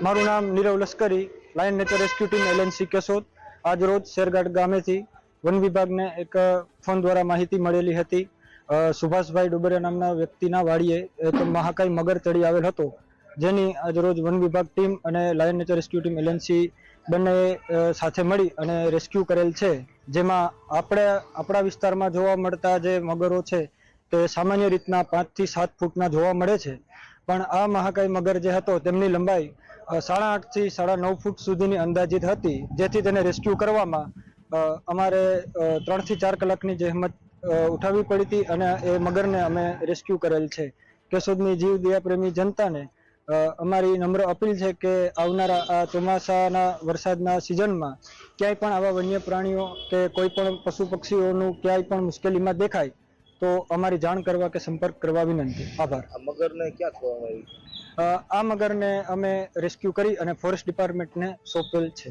મારું નામ નીરવ લશ્કરી, lion nature rescue team LNC Keshod. આજ રોજ શેરગાઢ ગામેથી વન વિભાગને એક ફોન દ્વારા માહિતી મળેલી હતી। સુભાષભાઈ ડુબરિયા નામના વ્યક્તિના વાડીએ એક મહાકાય મગર ચડી આવેલ હતો, જેની આજ રોજ વન વિભાગ ટીમ અને lion nature rescue team LNC બંને સાથે મળી અને રેસ્ક્યુ કરેલ છે। જેમાં આપણા વિસ્તારમાં જોવા મળતા જે મગરો છે તે સામાન્ય રીતના 5 થી 7 ફૂટના જોવા મળે છે, પણ આ મહાકાય મગર જે હતો તેમની લંબાઈ 8.5 થી 9.5 ફૂટ સુધીની અંદાજિત હતી, જેથી તેને રેસ્ક્યુ કરવામાં અમારે 3 થી 4 કલાકની જહેમત ઉઠાવવી પડી હતી અને એ મગરને અમે રેસ્ક્યુ કરેલ છે। કેશોદની જીવ દયા પ્રેમી જનતાને અમારી નમ્ર અપીલ છે કે આવનારા આ ચોમાસાના વરસાદના સિઝનમાં ક્યાંય પણ આવા વન્ય પ્રાણીઓ કે કોઈ પણ પશુ પક્ષીઓનું ક્યાંય પણ મુશ્કેલીમાં દેખાય તો અમારી જાણ કરવા કે સંપર્ક કરવા વિનંતી। આભાર। આ મગરને ક્યાં છોડવામાં આવી? આ મગરને અમે રેસ્ક્યુ કરી અને ફોરેસ્ટ ડિપાર્ટમેન્ટને સોંપેલ છે।